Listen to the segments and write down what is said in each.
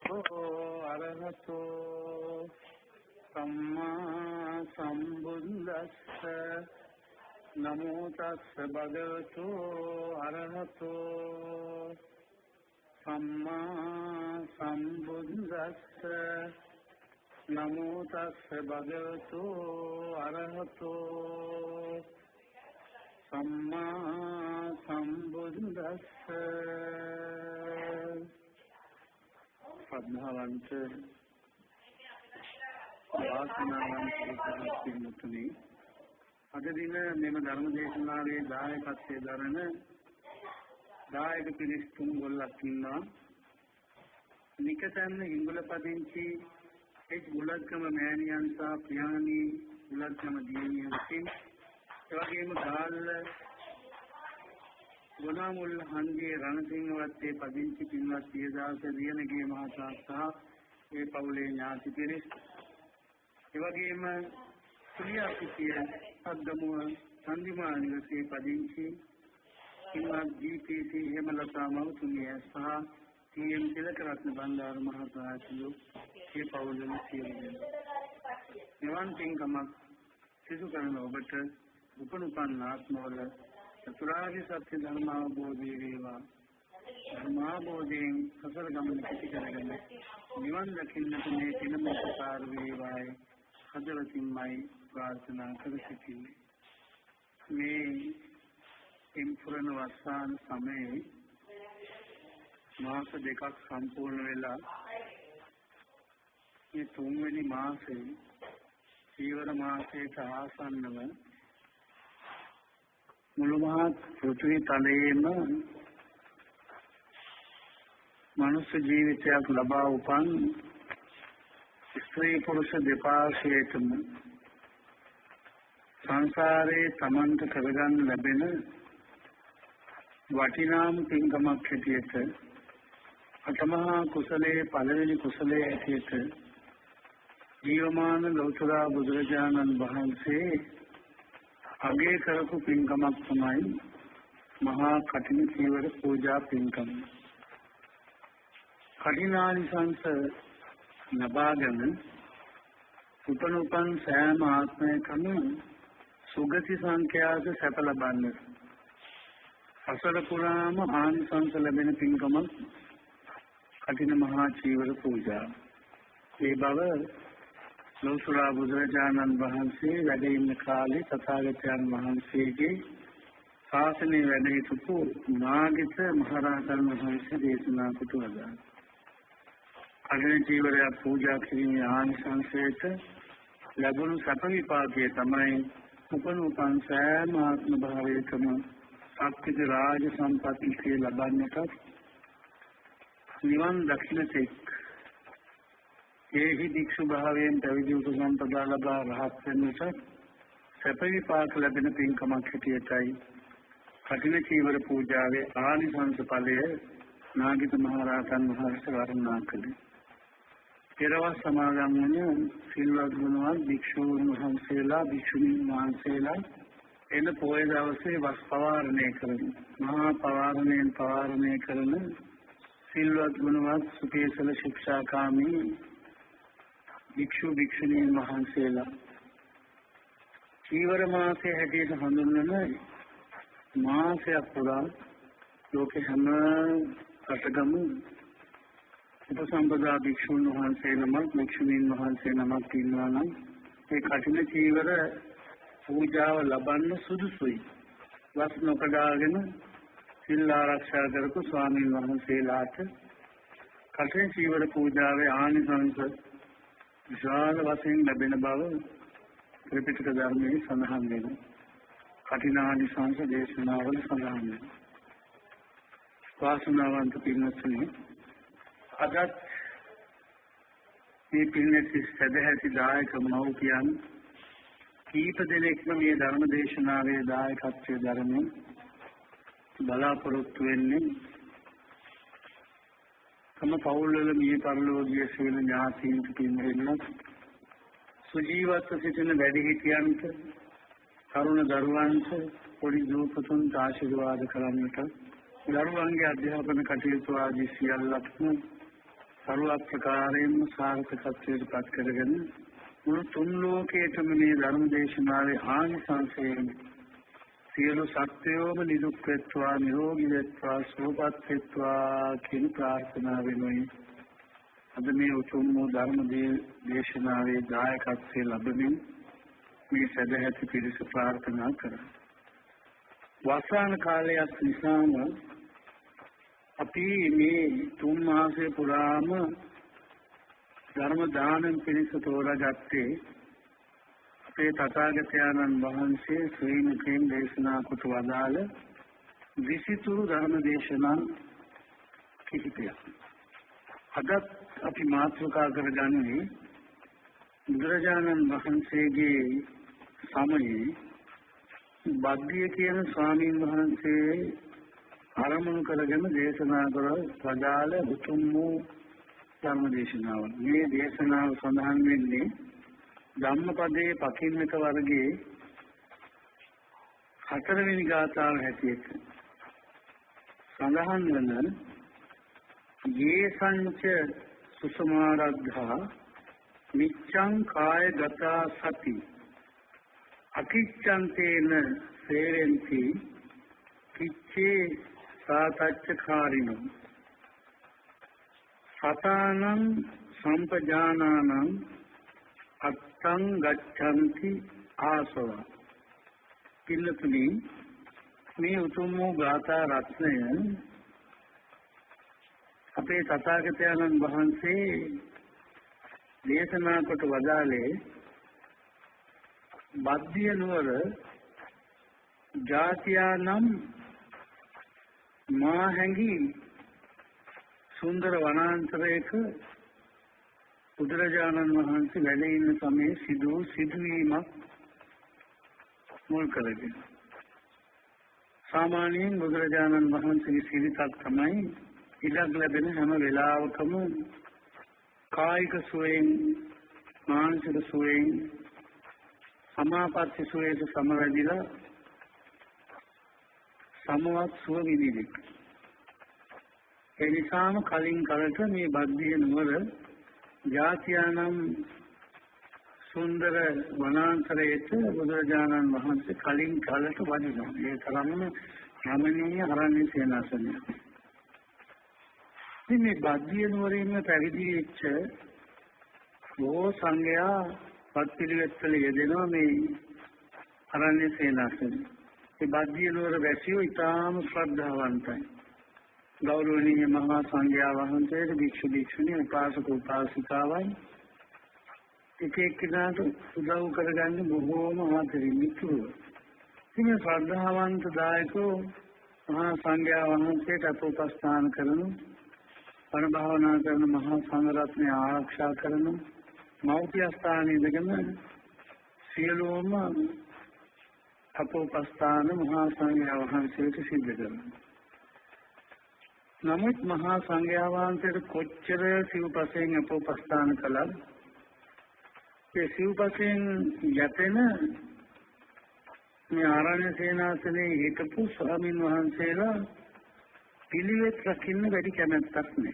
अरहतो सम्मा सम्बुद्धस्स नमो तस्स भगवतो अरहतो सम्मा सम्बुद्धस्स नमो तस्स भगवतो अरहतो सम्मा सम्बुद्धस्स। श्रद्धावंत वासनावंत අද දින මෙම ධර්ම දේශනාවේ දායකත්වයේ දරන දායක පිරිස් තුන් ගොල්ලක් ඉන්නවා. නිකතන්න ඉංගල පදිංචි එච් බුලත්කම මෑණියන් සහ ප්‍රියාණී බුලත්කම දියණියන් විසින් එවැගේම ගාල්ල ගුණාමුල් හන්දියේ රණසිංහ වත්තේ පදිංචි පින්වත් සියදාස දියණගේ මහතා සහ ඒ පවුලේ ඥාති පිරිස් එවැගේම ක්‍රියාපිටිය අද්දමුව සංදිමා නිවසේ පදිංචි පින්වත් ජී.පී.සී. හේමලතා මහතුමිය සහ ටී.එම්. තිලකරත්න බණ්ඩාර මහතා ඇතුළු ඒ පවුලේ සියලු දෙනා නිවන් පින්කමක් සිදු කරන ඔබට උපනුපන්න ආත්මවල චතුරාර්ය සත්‍ය ධර්ම අවබෝධය වේවා. ධර්මාබෝධයෙන් සසර ගමන පිටි කරගෙන නිවන් දකින්නට මේ පිනම උපකාර වේවායි හදවතින්මයි ප්‍රාර්ථනා කර සිටින්නේ. මේ ඉම්පුරන වස්සාන සමයේ මාස දෙකක් සම්පූර්ණ වෙලා මේ තුන්වෙනි මාසේ සීවර මාසයට ආසන්නව මුළු මහත් පෘථිවි තලයේම මනුෂ්‍ය ජීවිතයක් ලබා උපන් ස්ත්‍රී පුරුෂ දෙපාර්ශ්වයටම සංසාරේ තමන්ට කරගන්න ලැබෙන වටිනාම පින්කමක් හැටියට අටමහා කුසලයේ පළවෙනි කුසලයේ හැටියට ජීවමාන ලෞතර බුදුරජාණන් වහන්සේ අගය කරපු පින්කමක් තමයි මහා කඨින චීවර පූජා පින්කම. කඨිනානිසංස නබාගෙන උපනුපන් සෑම ආත්මයකම සුගති සංඛ්‍යාත සැප ලබන්නේ අසල පුරාම ආනිසංස ලැබෙන පින්කමක් කඨින මහා චීවර පූජා. ඒ බව ලෞතර බුදුරජාණන් වහන්සේ වැඩ ඉන්න කාලේ තථාගතයන් වහන්සේගේ ශාසනය වැඩ සිටු නාගිත මහරහතන් වහන්සේ දේශනා කොට වදාළා. කඨින චීවරය පූජා කිරීමේ ආනිසංසයට ලැබුණු සැප විපාකය තමයි උපනුපන් සෑම ආත්ම භාවයකම සත්‍විත රාජ සම්පත්තිය ලබන්නට නිවන් දක්ෂිනතෙක් ඒහි දික්ෂු භාවයෙන් පැවිදි උපසම්පදා ලබා රහත් වෙන්නට සැප විපාක ලැබෙන පින්කමක් හැටියටයි කඨින චීවර පූජාවේ ආනිසංස ඵලය නාගිත මහරහතන් වහන්සේ වර්ණනා කළේ. පෙරවස් සමාගම් වන සිල්වත් ගුණවත් භික්ෂූන් වහන්සේලා භික්ෂුණීන් වහන්සේලා එන පොය දවසේ වස් පවාරණය කරන මහා පවාරණයෙන් පවාරණය කරන සිල්වත් ගුණවත් සුකේසල ශික්ෂාකාමී භික්ෂු භික්ෂුණීන් වහන්සේලා චීවර මාසයේ හැටියට හඳුන්වන මාසයක් පුරා ලෝකේ හැම රටකම උපසම්පදා භික්ෂුන් වහන්සේ නමක් භික්ෂුණීන් වහන්සේ නමක් ඉන්නවා නම් ඒ කඨින චීවර පූජාව ලබන්න සුදුසුයි. වස් නොකඩාගෙන සිල් ආරක්ෂා කරපු ස්වාමීන් වහන්සේලාට කඨින චීවර පූජාවේ ආනිසංස විශාල වශයෙන් ලැබෙන බව ත්‍රිපිටක ධර්මයේ සඳහන් වෙනවා. කඨිනානිසංස දේශනාවල සඳහන් වෙනවා. වාසනාවන්ත පින්වත්නි, අදත් මේ පින්වත්නි සදැහැති දායක මව්පියන් කීප දෙනෙක්ම මේ ධර්ම දේශනාවේ දායකත්වයේ දරමින් බලාපොරොත්තු වෙන්නේ තම පවුල්වල මිය පරලෝකීය සියලු ඥාතීන්ට පින් දෙන්නත් සුජීවත්ව සිටින වැඩිහිටියන්ට තරුණ දරුවන්ට පොඩි දූපතුන්ට ආශිර්වාද කරන්නට දරුවන්ගේ අධ්‍යාපන කටයුතු ආදී සියල්ලක්ම सर्व प्रकारेण सार्थकत्වයට පත් කරගෙන මුළු තුන් ලෝකයේම මේ ධර්ම දේශනාවේ ආනිසංසයෙන් සියලු සත්වයෝම නිදුක් වෙත්වා නිරෝගී වෙත්වා සුවපත් වෙත්වා කියන ප්‍රාර්ථනාවෙනුයි අද මේ උතුම් ධර්ම දේශනාවේ දායකත්වයේ ලැබෙමින් මේ සදැහැති පිරිස ප්‍රාර්ථනා කරා. වසාන කාලයක් නිසාම අපි මේ තුන් මාසය පුරාම ධර්ම දානන් පිණිස තෝරාගත්තේ අපේ තථාගතයන්න් වහන්සේ ශ්‍රී මුඛයෙන් දේශනා කොට වදාළ විසිතුරු ධර්ම දේශනා කිහිපයක්. අද අපි මාතෘකා කරගන්නේ බුදුරජාණන් වහන්සේගේ සමයේ බද්දිය කියන ස්වාමීන් වහන්සේ ආරම්භ කරගෙන දේශනා කර වදාළ උතුම් වූ ධර්ම දේශනාව. මේ දේශනාව සඳහන් වෙන්නේ ධම්මපදයේ පකින්නක වර්ගයේ 4 වෙනි ගාථාව හැටියට. සඳහන් වන යේ සංච සුසමාරද්ධා මිච්ඡං කායගතා සති අකිච්ඡන්තේන සේරෙන්ති කිච්චේ සාතච්ඡකාරිනෝ සතානං සම්පජානානං අත්තං ගච්ඡanti ආසව. පින්නතුනි මේ උතුම් වූ ගාථා රත්නය අපේ තථාගතයන්න් වහන්සේ දේශනා කොට වදාළේ බද්දිය නුවර ජාතියානම් මා හැඟි සුන්දර වනාන්තරයක බුදුරජාණන් වහන්සේ වැඩ ඉන්න සමයේ සිදුවීමක් මුල් කරගෙන සාමාන්‍යයෙන් බුදුරජාණන් වහන්සේගේ සිරිතක් තමයි ඉඩක් ලැබෙන හැම වෙලාවකම කායික සුවයෙන් මානසික සුවයෙන් සමාපatti සුවයට සමවැදිලා සමවත් සුව විඳින්න. ඒ නිසාම කලින් කලට මේ බද්දිය නුවර ජාතියානම් සුන්දර වනාන්තරයට බුදුරජාණන් වහන්සේ කලින් කලට වඩිනවා. ඒ තරම්ම රමණීය අරණ්‍ය සේනාසනය. මේ බද්දිය නුවරින් පැවිදි වෙච්ච බොහෝ සංඝයා පත්පිළිවෙත්වල යෙදෙනවා මේ අරණ්‍ය සේනාසනය. මේ බද්දිය නුවර වැසියෝ ඉතාම ශ්‍රද්ධාවන්තයි. ගෞරවනීය මහා සංඝයා වහන්සේට භික්ෂු භික්ෂුණී උපාසක උපාසිකාවන් එක එක්කෙනාට උදව් කරගන්න බොහෝම ආදරෙන් මිතුරුව. ඉතින් ශ්‍රද්ධාවන්ත දායකෝ මහා සංඝයා වහන්සේට අපෝපස්ථාන කරනු පණ භාවනා කරන මහා සංඝ රත්නය ආරක්ෂා කරන මෞර්තිය ස්ථානයේ ඉඳගෙන සියලුම අපෝපස්ථාන මහා සංඝයා වහන්සේට සිද්ධ කරනවා. නමුත් මහා සංඝයා වහන්සේට කොච්චර සිව්පසයෙන් අපෝපස්ථාන කළත් ඒ සිව්පසයෙන් යැපෙන මේ ආරණ්‍ය සේනාසනයේ හිටපු ස්වාමීන් වහන්සේලා පිළිවෙත් රකින්න වැඩි කැමැත්තක් නැහැ.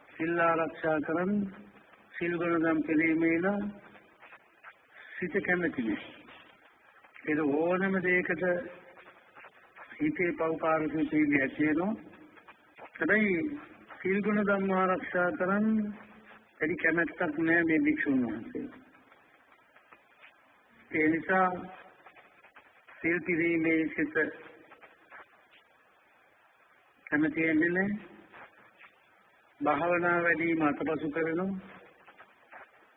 සිල් ආරක්ෂා කරන් සිල් ගුණදම් පිළිමේලා සිත කැමැති නැහැ. ඒක ඕනම දෙයකට හිතේ පෞකාරකේ තියෙන්නේ ඇතිවෙනවා. හැබැයි සිල් ගුණදම් ආරක්ෂා කරන් වැඩි කැමැත්තක් නැහැ මේ භික්ෂුන් වහන්සේ. ඒ නිසා සිල් පිළිමේ සිත කැමැති වෙන්නේ නැහැ. භාවනා වැඩිම අතපසු කරනවා.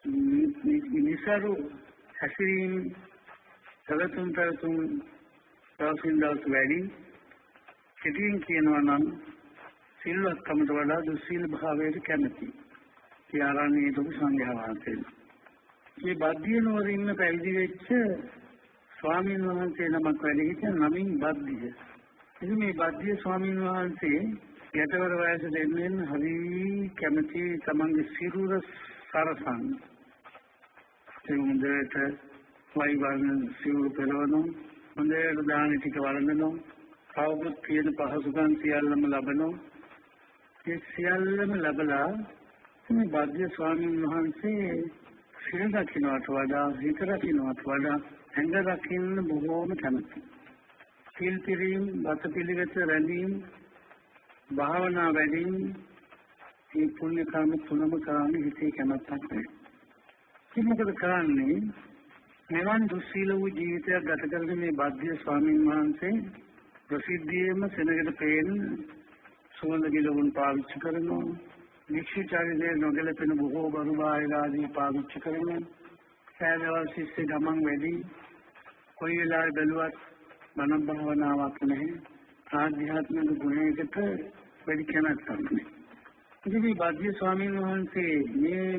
නිසරු හැසිරීම සලතුන් දවසින් දවස වැඩි. කෙටියෙන් කියනවා නම් සිල්වත්කමට වඩා දුස්සීල භාවයට කැමැති. ඒ ආරණ්‍යයේ දුක සංඝයා වහන්සේලා. මේ බද්දිය නුවර ඉන්න පැවිදි වෙච්ච ස්වාමීන් වහන්සේ නමක් වැඩි හිටිය නමින් බද්දිය. ඉතින් මේ බද්දිය ස්වාමීන් වහන්සේ යටවර වයසට එන්නේ හරි කැමැති තමන්ගේ සිරුර සරසන්. ඒ මුදේට වයිවර්ණ සිරුර පෙරවනවා. හොඳට දාන ටික වළඳනවා. කවුරුත් කියන පහසුකම් සියල්ලම ලබනවා. ඒ සියල්ලම ලැබලා මේ භාග්‍ය ස්වාමීන් වහන්සේ සිල් දකින්නට වඩා හිත දකින්නට වඩා ඇඟ දකින්න බොහෝම කැමතියි. සිල් පිරීම, වත පිළිවෙත රැඳීම, භාවනා වැඩීම, මේ පුණ්‍ය කර්ම තුනම කරන්නේ හිතේ කැමැත්තක් නැහැ. ඉතින් මොකද කරන්නේ? මෙවන් දුස්සීල වූ ජීවිතයක් ගත කරන මේ භාග්‍ය ස්වාමීන් වහන්සේ ප්‍රසිද්ධියේම සෙනගට පේන සුවඳ ගිලවුන් පාවිච්චි කරනවා. නිශ්චිතයේ නොගැලපෙන බොහෝ බරු බාහිර ආදී පාවිච්චි කරනවා. සෑදවල් ශිෂ්‍ය ගමන් වැඩි. කොයි වෙලාවෙ බැලුවත් මන භාවනාවක් නැහැ. ආධ්‍යාත්මික ගුණයකට වැඩි කැමැත්තක් නැහැ. ඉතින් මේ භාග්‍ය ස්වාමීන් වහන්සේ මේ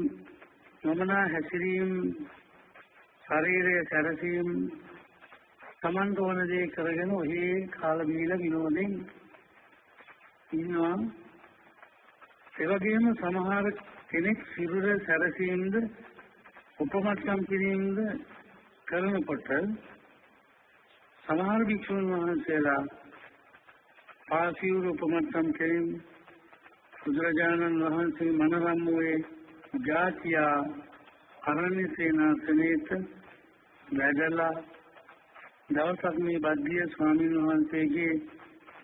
නොමනා හැසිරීම, ශරීරයේ සැරසීම, සමන්ත වන දේ කරගෙන ඔහි කාල බීල විනෝදෙන් ඉන්නවා. ඒ වගේම සමහර කෙනෙක් සිරුර සැරසීමද උපමට්ටම් කිරීමද කරනකොට සමහර භික්ෂුන් වහන්සේලා පාසියුර උපමට්ටම් කිරීම බුදුරජාණන් වහන්සේ මනරම්මුවේ ජාතියා අරණ්‍ය සේනාසනේත වැඩලා දවසක් මේ භාග්‍ය ස්වාමීන් වහන්සේගේ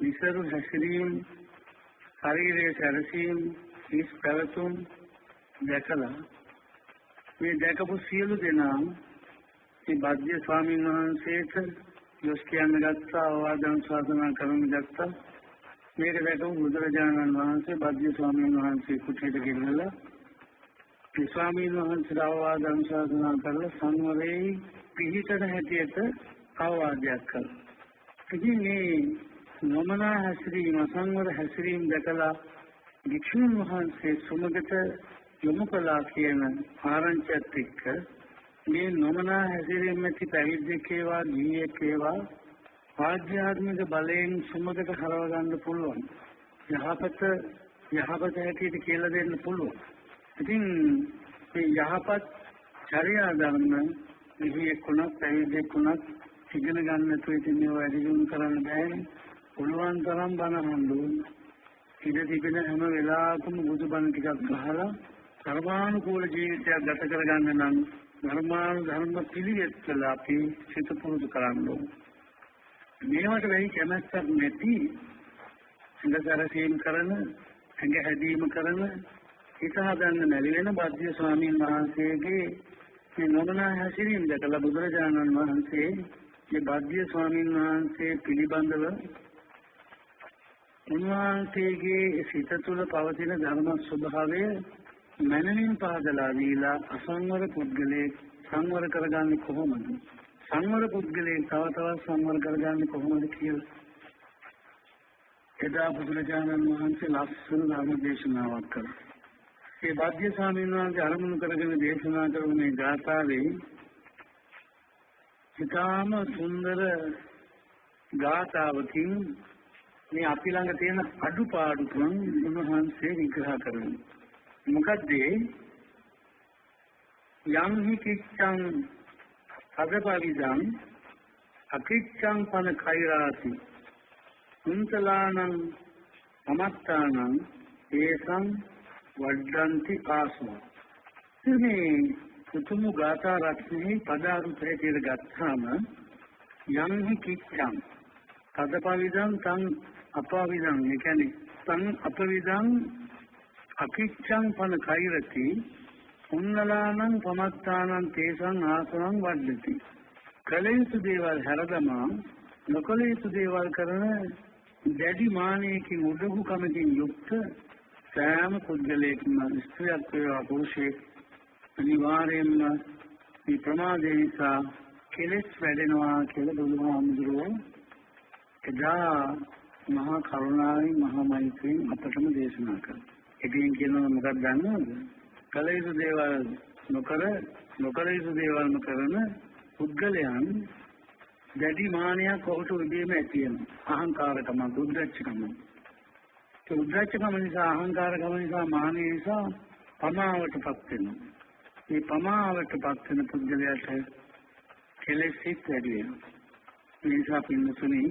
විසරු හැසිරීම, ශරීරයේ සැරසීම, හිස් පැවතුම් දැකලා මේ දැකපු සියලු දෙනා මේ භාග්‍ය ස්වාමීන් වහන්සේට යොස් කියන්න ගත්තා, අවවාදන් ශාසනා කරන්න ගත්තා. මේක දැකපු බුදුරජාණන් වහන්සේ භාග්‍ය ස්වාමීන් වහන්සේ කුටියට ගෙනල්ලා මේ ස්වාමීන් වහන්සේට අවවාදන් ශාසනා කරලා සංවරයේ පිහිටන හැටියට අවවාදයක් කළා. ඉතින් මේ නොමනා හැසිරීම, අසංවර හැසිරීම දැකලා භික්ෂුන් වහන්සේ සුමගට යොමු කළා කියන ආරංචියත් එක්ක මේ නොමනා හැසිරීම ඇති පැවිද්දෙක් ඒවා, ගිහියෙක් ඒවා ආධ්‍යාත්මික බලයෙන් සුමගට හරව ගන්න පුළුවන්. යහපත හැටියට කියලා දෙන්න පුළුවන්. ඉතින් මේ යහපත් චර්යා ධර්ම ගිහියෙක් වුණත්, පැවිද්දෙක් වුණත් ඉගෙන ගන්න නැතුව ඉතින් මේවා වැඩි දියුණු කරන්න බෑනේ. පුළුවන් තරම් බණ අහන්න ඕනේ. ඉඳ තිබෙන හැම වෙලාවකම බුදුබණ ටිකක් අහලා ධර්මානුකූල ජීවිතයක් ගත කරගන්න නම් ධර්ම පිළිවෙත් කළ අපි සිත පුරුදු කරන්න ඕනේ. මේවට වෙයි කැමැත්තක් නැති ඉඳසරසීම් කරන, ඇඟ හැදීම කරන, හිත හදන්න නැති වෙන භාග්‍ය ස්වාමීන් වහන්සේගේ මේ නොමනා හැසිරීම දැකලා බුදුරජාණන් වහන්සේ මේ භාග්‍ය ස්වාමීන් වහන්සේ පිළිබඳව උන්වහන්සේගේ සිත තුළ පවතින ධර්ම ස්වභාවය මනමින් පහදලා දීලා අසංවර පුද්ගලයෙක් සංවර කරගන්නේ කොහොමද? සංවර පුද්ගලයෙක් තව තවත් සංවර කරගන්නේ කොහොමද කියලා එදා බුදුරජාණන් වහන්සේ ලස්සන ධර්ම දේශනාවක් කළා. ඒ භාග්‍ය ස්වාමීන් වහන්සේ අරමුණු කරගෙන දේශනා කරන මේ ගාථාවේ ඉතාම සුන්දර ගාථාවකින් මේ අපි ළඟ තියෙන අඩුපාඩුකම් උන්වහන්සේ විග්‍රහ කරනවා. මොකද යම් හි කිච්ඡං අදපවිදං අකිච්ඡං පන කෛරාති කුන්තලානං අමත්තානං ඒසං වඩ්ඩන්ති ආසව. මේ පුතුම ගාථා රත්නේ පදාරුපේ කියලා ගත්තාම යම් හි කිච්ඡං අදපවිදං තං අපවිදං, ඒ කියන්නේ තං අපවිදං අකිච්ඡං පන කෛරති උන්නලානං පමත්තානං තේසං ආසවං වඩ්ඩති. කල යුතු දේවල් හැරදමා නොකල යුතු දේවල් කරන දැඩි මානයකින් උඩඟු කමකින් යුක්ත සෑම පුද්ගලයෙක්ම, ස්ත්‍රියක් වේවා පුරුෂයෙක්, අනිවාර්යයෙන්ම මේ ප්‍රමාදය නිසා කෙලෙස් වැඩෙනවා කියලා බුදුහාමුදුරුවෝ එදා මහා කරුණාවෙන්, මහා මෛත්‍රියෙන් අපටම දේශනා කළා. ඒකෙන් කියනවා මොකක්ද දන්නවද? කල යුතු දේවල් නොකර, නොකල යුතු දේවල් නොකරන පුද්ගලයන් දැඩි මානයක් ඔහුට උදේම ඇති වෙනවා. අහංකාරකම, උද්දච්චකම. ඒ උද්දච්චකම නිසා, අහංකාරකම නිසා, මානය නිසා පමාවටපත් වෙනවා. මේ පමාවටපත් වෙන පුද්ගලයාට කෙලෙස් වැඩි වෙනවා. ඒ නිසා පින්නතුනි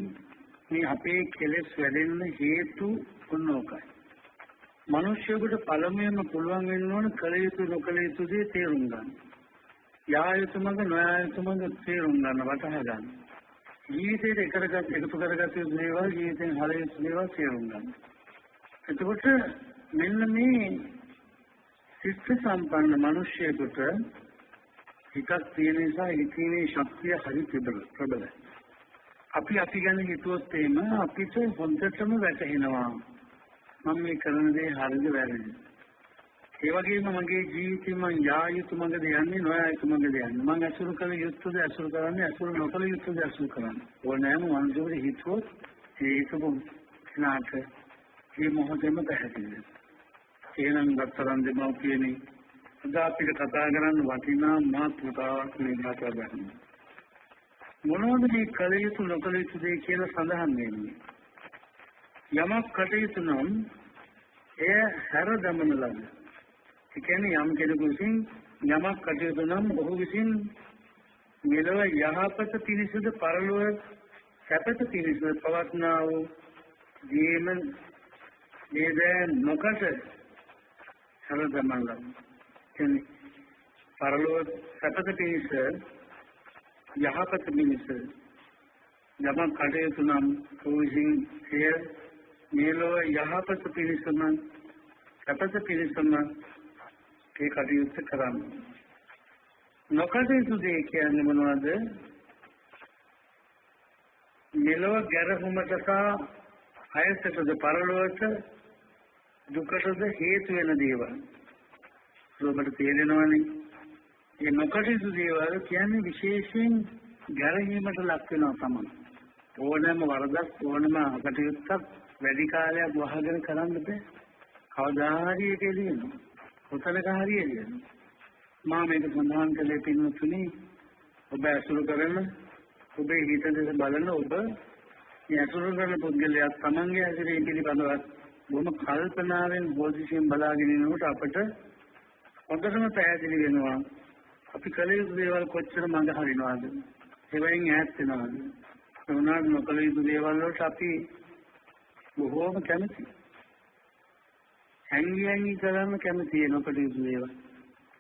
මේ අපේ කෙලෙස් වැඩෙන්න හේතු මොනවායි? මිනිස්සුන්ට පළමුවෙන්ම පුළුවන් වෙන්න ඕන කල යුතු නොකල යුතු දේ තේරුම් ගන්න. යා යුතු මඟ නොයා යුතු මඟ තේරුම් ගන්න වටහා ගන්න. ජීවිතේට එකතු කරගත යුතු දේවල් ජීවිතෙන් හල යුතු දේවල් තේරුම් ගන්න. එතකොට මෙන්න මේ සිත් සම්පන්න මිනිස්සුන්ට හිතක් තියෙන නිසා හිතීමේ ශක්තිය හරි ප්‍රබලයි. අපි ගැන හිතුවොත් එහෙම අපිට හොඳටම වැටහෙනවා මම මේ කරන දේ හරිද වැරදිද. ඒ වගේම මගේ ජීවිතේ මම යා යුතු මඟද යන්නේ නොයා යුතු මඟද යන්නේ. මම අසුරු කළ යුතුද අසුරු කරන්නේ අසුරු නොකළ යුතුද අසුරු කරන්නේ. ඕනෑම මනුස්සයෙකුට හිතුවොත් ඒක කෙනාට මේ මොහොතේම පැහැදිලි. එහෙනම් ගතරන් දෙමව්පියනේ අද අපිට කතා කරන්න වටිනා මාතෘකාවක් මේ කතා ගන්න. මොනවද මේ කළ යුතු නොකළ යුතු දේ කියලා සඳහන් වෙන්නේ. යමක් කටයුතු නම් එය හැර දමන ලද. ඒ කියන්නේ යම් කෙනෙකු විසින් යමක් කටයුතු නම් ඔහු විසින් මෙලොව යහපත පිණිසද පරලොව සැපත පිණිස පවත්නා වූ ජීවන නේද නොකට හැර දමන ලද. කියන්නේ පරලොව සැපත පිණිස යහපත පිණිස යමක් කටයුතු නම් ඔහු විසින් එය මෙලොව යහපත පිණිසම සැපත පිණිසම ඒ කටයුත්ත කරන්න. නොකටයුතු දේ කියන්නේ මොනවද? මෙලොව ගැරහුමට සහ අයසටද පරලොවට දුකටද හේතු වෙන දේවල්. ඔබට තේරෙනවනේ. මේ නොකටයුතු දේවල් කියන්නේ විශේෂයෙන් ගැරහීමට ලක් වෙනවා තමයි. ඕනෑම වරදක් ඕනෑම අකටයුත්තක් වැඩි කාලයක් වහගෙන කරන්න බෑ. කවදා හරි ඒක එළියෙනවා. කොතනක හරි එළියෙනවා. මා මේක සඳහන් කළේ පින්වත්නි ඔබ අසුරු කරන ඔබේ හිත දෙස බලන ඔබ මේ අසුරු කරන පුද්ගලයා තමන්ගේ හැසිරීම පිළිබඳව බොහොම කල්පනාවෙන් බෝධිසියෙන් බලාගෙන ඉන්නකොට අපට හොඳටම පැහැදිලි වෙනවා අපි කළ යුතු දේවල් කොච්චර මඟ හරිනවද ඒවෙන් ඈත් වෙනවද උනාට නොකළ යුතු දේවල් වලට අපි බොහෝම කැමතියි. හැංගි කරන්න කැමතියි නොකළ යුතු දේවල්.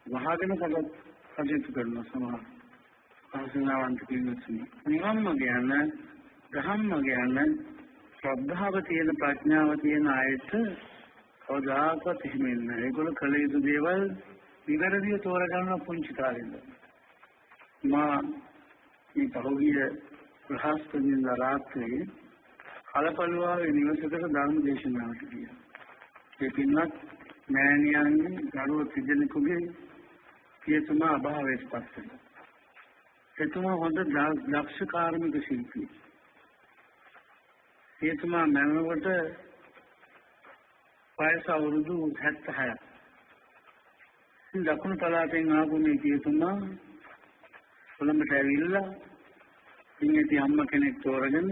වහගෙන කටයුතු කරන සමහර ආසනාවන්ත පින්වත්නි. නිවන්ම ගැන, ධම්ම ගැන ශ්‍රද්ධාව තියෙන ප්‍රඥාව තියෙන අයට කවදාකවත් එහෙම වෙන්නේ නැහැ. ඒගොල්ලෝ කළ යුතු දේවල් විවරදිය තෝරගන්න පුංචි කාලේ ඉඳන්. මා මේ පහුගිය බ්‍රහස්පතින්දා රාත්‍රියේ කලපලුවාවේ නිවසකට ධර්ම දේශනාවට ගියා. ඒ පින්වත් මෑණියන්ගේ දරුවෝ තිදෙනෙකුගේ පියතුමා අභාවයට පත් වෙනවා. එතුමා හොඳ දක්ෂ කාර්මික ශිල්පී. පියතුමා මැරෙනකොට වයස අවුරුදු 76ක්. දකුණු පළාතෙන් ආපු මේ පියතුමා කොළඹට ඇවිල්ලා ඉංග්‍රීසි අම්ම කෙනෙක් තෝරගෙන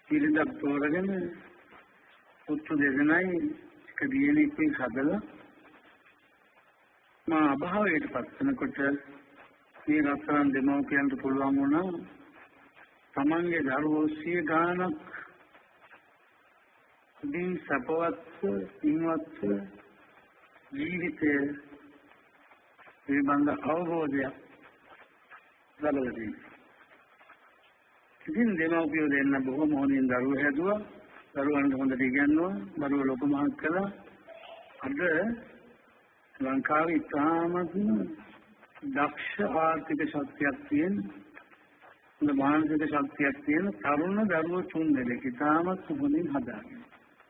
ඉරිදක් තෝරගෙන පුතු දෙදෙනයි එක දිනෙක හදලා මා අභාවයට පත් වෙනකොට මේ රත්තරන් දෙමව්පියන්ට පුළුවන් වුණා තමන්ගේ දරුවෝ 100 ගාණක් දින් සපවත් ඉන්වත් ජීවිතයේ පිළිබඳ අවබෝධය ලැබලා තියෙනවා. ඉතින් දෙමව්පියෝ දෙන්න බොහොම හොඳින් දරුවෝ හැදුවා. දරුවන්ට හොඳට ඉගෙනුවා. දරුවෝ ලොකු මහත් කළා. අද ලංකාවේ ඉතාමත්ම දක්ෂ ආර්ථික ශක්තියක් තියෙන හොඳ මානසික ශක්තියක් තියෙන තරුණ දරුවෝ 3 දෙනෙක් ඉතාමත් හොඳින් හදාගෙන.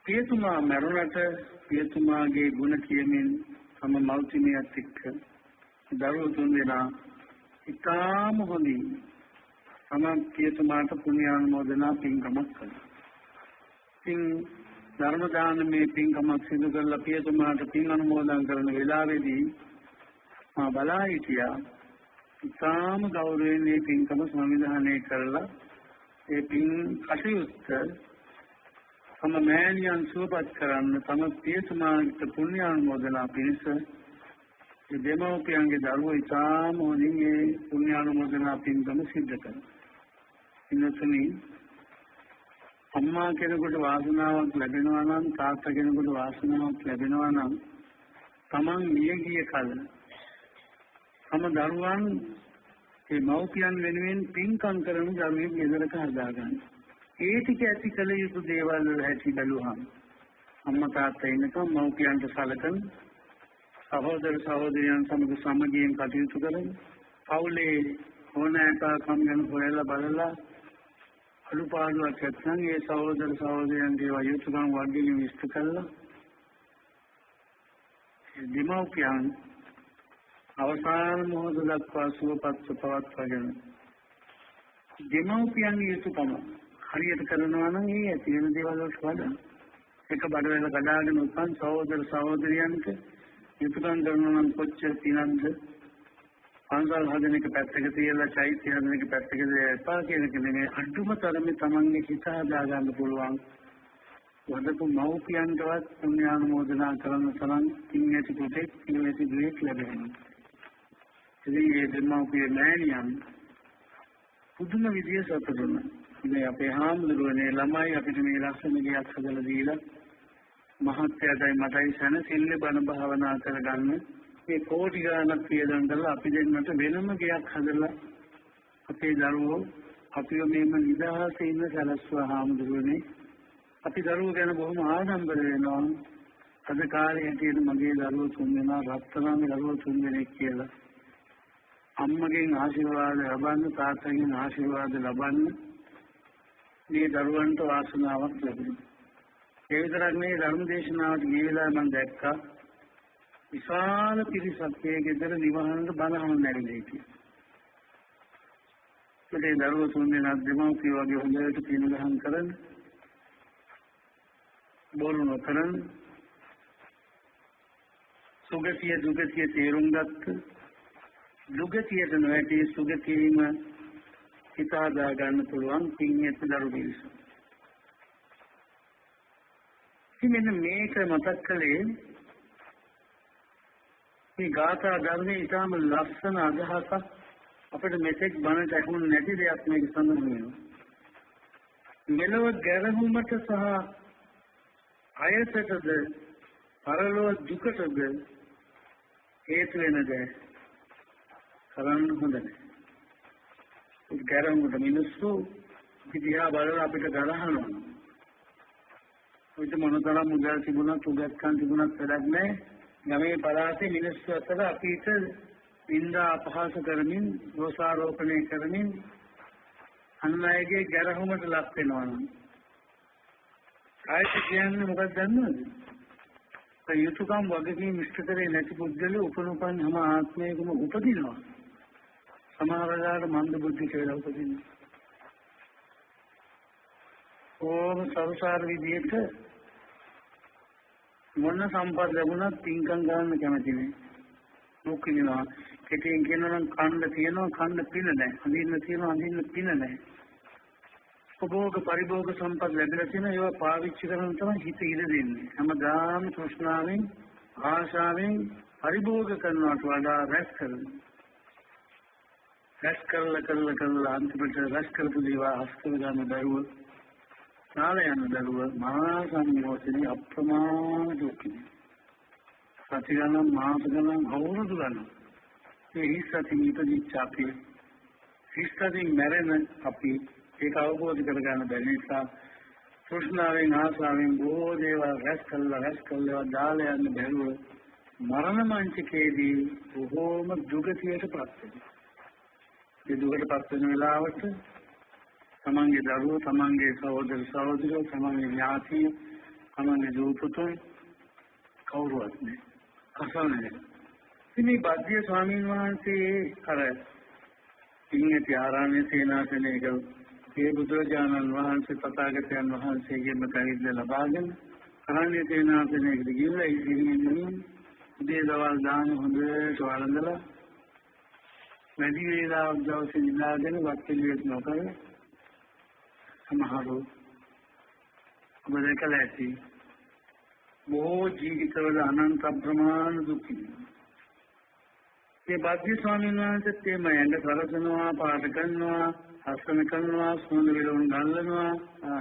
පියතුමා මරුණට පියතුමාගේ ගුණ කියමින් තම මෞතිමියත් එක්ක දරුවෝ 3 දෙනා ඉතාම හොඳින් තම පියතුමාට පුණ්‍යානුමෝදනා පින්කමක් කළා. ඉතින් ධර්ම දානමේ පින්කමක් සිදු කරලා පියතුමාට පින් අනුමෝදන් කරන වෙලාවේදී මා බලා හිටියා ඉතාම ගෞරවයෙන් මේ පින්කම සංවිධානය කරලා ඒ පින් කටයුත්ත තම මෑණියන් සුවපත් කරන්න තම පියතුමාට පුණ්‍යානුමෝදනා පිණිස ඒ දෙමව්පියන්ගේ දරුවෝ ඉතාම හොඳින් මේ පුණ්‍යානුමෝදනා පින්කම සිදු කළා. ඉන්නතුනි අම්මා කෙනෙකුට වාසනාවක් ලැබෙනවා නම් තාත්තා කෙනෙකුට වාසනාවක් ලැබෙනවා නම් තමන් මිය ගිය කල තම දරුවන් ඒ මව්පියන් වෙනුවෙන් පින්කම් කරන දරුවෙක් ගෙදරක හදාගන්න. ඒ ටික ඇති කළ යුතු දේවල් වල හැටි බැලුවහම අම්මා තාත්තා ඉන්නකම් මව්පියන්ට සලකන සහෝදර සහෝදරියන් සමග සමගියෙන් කටයුතු කරන පවුලේ ඕනෑකම් ගැන හොයලා බලලා අනුපාඩුවක් නැත්නම් ඒ සහෝදර සහෝදරයන්ගේ වයසුකම් වර්ගයෙන් විස්තර කළා දෙමව්පියන් අවසාන මොහොත දක්වා සුවපත්ව පවත්වාගෙන දෙමව්පියන්ගේ යුතුයකම හරියට කරනවා නම් ඒ ඇති වෙන දේවල් වලට වඩා එක බඩවැල කඩාගෙන උපන් සහෝදර සහෝදරියන්ට යුතුයකම් කරනවා නම් කොච්චර පිනක්ද පන්සල් හදන එක පැත්තක තියලා චෛත්‍ය හදන එක පැත්තක එපා කියන එක නෙමෙයි අඩුම තරමේ තමන්ගේ හිත හදා ගන්න පුළුවන් වදපු මව්පියන්ටවත් පුණ්‍යානුමෝදනා කරන තරම් කිංගටි කොටේ කිංගටි දෙයක් ලැබෙනවා. ඉතින් මේ දෙමව්පිය මෑණියන් පුදුම විදිය සතුටුන. ඉතින් අපේ හාමුදුරුවනේ ළමයි අපිට මේ ලස්සන ගයක් හදලා දීලා මහත්යටයි මටයි සැනසෙල්ල බණ භාවනා කරගන්න මේ කෝටි ගණනක් වියදම් කරලා අපි දෙන්නට වෙනම ගයක් හදලා අපේ දරුවෝ අපිව මේම නිදහසේ ඉන්න සලස්වා හාමුදුරුවනේ අපි දරුවෝ ගැන බොහොම ආඩම්බර වෙනවා. අද කාලේ හැටියට මගේ දරුවෝ 3 දෙනා රත්තරන්ගේ දරුවෝ 3 දෙනෙක් කියලා. අම්මගෙන් ආශිර්වාද ලබන්න තාත්තගෙන් ආශිර්වාද ලබන්න මේ දරුවන්ට වාසනාවක් ලැබුණා. ඒ විතරක් නෙවෙයි ධර්ම දේශනාවට ගිය වෙලාව මම දැක්කා විශාල පිරිසක් ඒ ගෙදර නිවහනට බලහන් නැරිලා හිටියා. ඒ දරුවෝ 3 දෙනා දෙමව්පිය වගේ හොඳට පිළිගහම් කරන බොරු නොකරන සුගතිය දුගතිය තේරුම් ගත්ත දුගතියට නොඇති සුගතියම හිත හදා ගන්න පුළුවන් පින්යත් දරුවෝ පිරිස. ඉතින් මේක මතක් කළේ මේ ගාථා ධර්මයේ ඊටම ලස්සන අදහසක් අපිට මෙතෙක් බණට ඇහුණු නැති දෙයක් මේක සඳහන් වෙනවා. මෙලොව ගැරහුමට සහ අයසටද පරලොව දුකටද හේතු වෙන දේ කරන්න හොඳ නැහැ. ඒ ගැරහුමට මිනිස්සු දිහා බලලා අපිට ගලහනවා. ඔයිට මොනතරම් මුදල් තිබුණත් උගත්කම් තිබුණත් වැඩක් නැහැ. ගමේ පළාතේ මිනිස්සු අතර අපිට නින්දා අපහාස කරමින් දෝෂාරෝපණය කරමින් අන් අයගේ ගැරහුමට ලක් වෙනවා නම් ආයෙත් කියන්නේ මොකක්ද දන්නවද? ඒ යුතුයකම් වගකීම් ඉෂ්ට කරේ නැති පුද්ගලයා උපනුපන් හැම ආත්මයකම උපදිනවා. සමහර වෙලාවට මන්ද බුද්ධි කියලා උපදිනවා. ඕම සංසාර විදියට මොන සම්පත් ලැබුණත් පින්කම් ගන්න කැමති නෑ. මොකකිනවා කෙටියෙන් කියනවා නම් කන්න තියෙනවා කන්න පින නැහැ. අඳින්න තියෙනවා අඳින්න පින නැහැ. උපභෝග පරිභෝග සම්පත් ලැබිලා තියෙන ඒවා පාවිච්චි කරන තමයි හිත ඉර දෙන්නේ. හැමදාම තෘෂ්ණාවෙන් ආශාවෙන් පරිභෝග කරනවට වඩා රැස් කරනවා. රැස් කරලා අන්තිමට රැස් කරපු දේවා හස්ත ගන්න බැරුව නාල යන දරුව මහා සංයෝජනේ අප්‍රමාණ දුකින් සති ගණන් මාස ගණන් අවුරුදු ගණන් ඒ හිස්සති ඉපදිච්ච අපි හිස්සතින් මැරෙන අපි ඒක අවබෝධ කරගන්න බැරි නිසා තෘෂ්ණාවෙන් ආශාවෙන් බොහෝ දේවල් රැස් කළා දාලා යන්න බැරුව මරණ මංචකයේදී බොහෝම දුගතියට පත් වෙනවා. ඒ දුකට පත් වෙන වෙලාවට තමන්ගේ දරුවෝ තමන්ගේ සහෝදර සහෝදරියෝ තමන්ගේ ඥාතියෝ තමන්ගේ දූපතෝ කවුරුවත් නෑ අසන්නේ. ඉතින් බද්දිය ස්වාමීන් වහන්සේ අර ඉංග්‍රීසි ආරාමයේ සේනාසනයක ඒ බුදුරජාණන් වහන්සේ තථාගතයන් වහන්සේගෙන් පරිද්ද ලබාගෙන අරණ්‍ය සේනාසනයකට ගිහිල්ලා ඉතින් උදේ දවල් දාන හොඳට වළඳලා වැඩි වේලාවක් දවසේ ඉඳලාගෙන වත් පිළිවෙත් නොකර සමහරව ඔබ දැකලා ඇති බොහෝ ජීවිතවල අනන්ත ප්‍රමාණ දුක් විඳිනවා. ඒ බද්දී ස්වාමීන් වහන්සේත් මේ ඇඟ සරසනවා පාට කරනවා හස්සන කරනවා සුවඳ විලවුන් ගල්නවා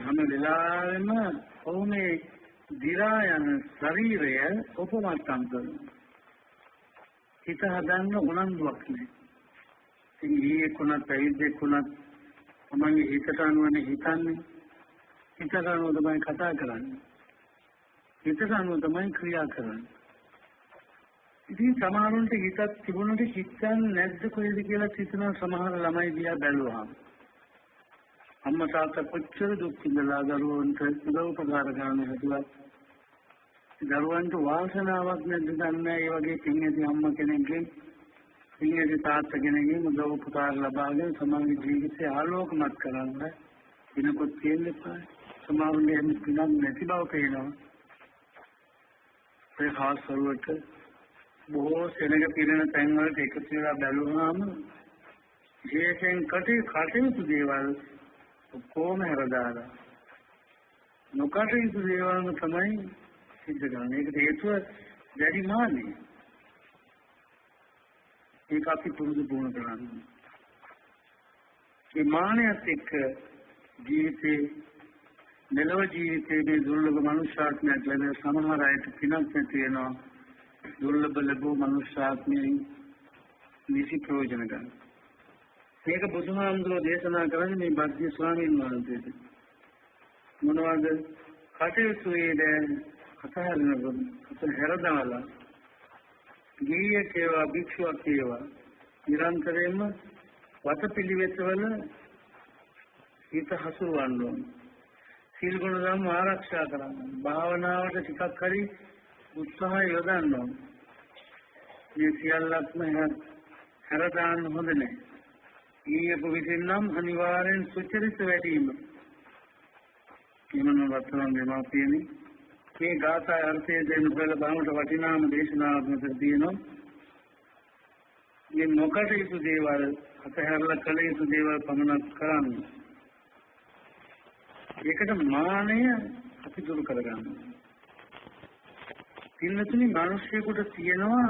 හැම වෙලාවෙම ඔහුගේ දිරා යන ශරීරය උපමට්ටම් කරනවා. හිත හදන්න උනන්දුවක් නැහැ. ඉතින් ඊයේකුණත් පැවිද්දෙකුණත් තමන්ගේ හිතට අනුවනේ හිතන්නේ. හිතට අනුව තමයි කතා කරන්නේ. හිතට අනුව තමයි ක්‍රියා කරන්නේ. ඉතින් සමහරුන්ට හිතක් තිබුණොත් හිතන්නේ නැද්ද කොහෙද කියලා හිතන සමහර ළමයි දිහා බැලුවාම අම්මා තාත්තා කොච්චර දුක් විඳලා දරුවන්ට උදව්පකාර කරන්න හැදුවත් දරුවන්ට වාසනාවක් නැද්ද දන්නේ ඒ වගේ පින්ඇති අම්මා කෙනෙක්ගෙන් පින්ඇති තාත්තා කෙනෙක්ගෙන් උදව්පකාර ලබාගෙන සමාජ ජීවිතය ආලෝකමත් කරන්න දිනපොත් කියන්නේ සමහරුන්ගේ එහෙම පිනක් නැති බව පේනවා. ඒ ખાસ කරුවට බොහෝ සෙනඟ පිරෙන තැන් වලට එකතු වෙලා බැලුවාම විශේෂයෙන් කටයුතු දේවල් ඔක්කොම හැරදාලා නොකටයුතු දේවල්ම තමයි සිද්ධ කරන්නේ. ඒකට හේතුව දැඩි මානෙ. ඒක අපි පුරුදු කරන්නේ. මේ මානයත් එක්ක ජීවිතේ මෙලොව ජීවිතයේ මේ දුර්ලභ මනුෂ්‍යාත්මයක් ලැබෙන සමහර අයට පිනක් නැති වෙනවා. දුර්ලභ ලැබූ මනුෂ්‍යාත්මයෙන් නිසි ප්‍රයෝජන ගන්න. මේක බුදුහාමුදුරුවෝ දේශනා කරන්නේ මේ බද්ද ස්වාමීන් වහන්සේට. මොනවද? කටයුතු වේද අතහැරනකොට හැරදාලා ගිහියෙක් ඒවා භික්ෂුවක් ඒවා නිරන්තරයෙන්ම වතපිළිවෙතවල හිත හසුරවන්න ඕන. සීල ගුණ ධර්ම ආරක්ෂා කරන්න. භාවනාවට ටිකක් හරි උත්සාහය යොදන්න ඕන. මේ සියල්ලක්ම හැරදාන්න හොඳ නැහැ. ඊයක විසින් නම් අනිවාර්යෙන් සුචරිත වැඩිම. කිමන වත්තරන් දෙමාපියනි මේ ගාථා අර්ථය දෙන්න බල බාමට වටිනාම දේශනාවක් මෙතන තියෙනවා. මේ නොකටයුතු දේවල් අතහැරලා කළ යුතු දේවල් පමණක් කරන්න. ඒකට මානය අපි දුරු කරගන්න. පින්නතුනි මිනිස්සුෙකුට තියෙනවා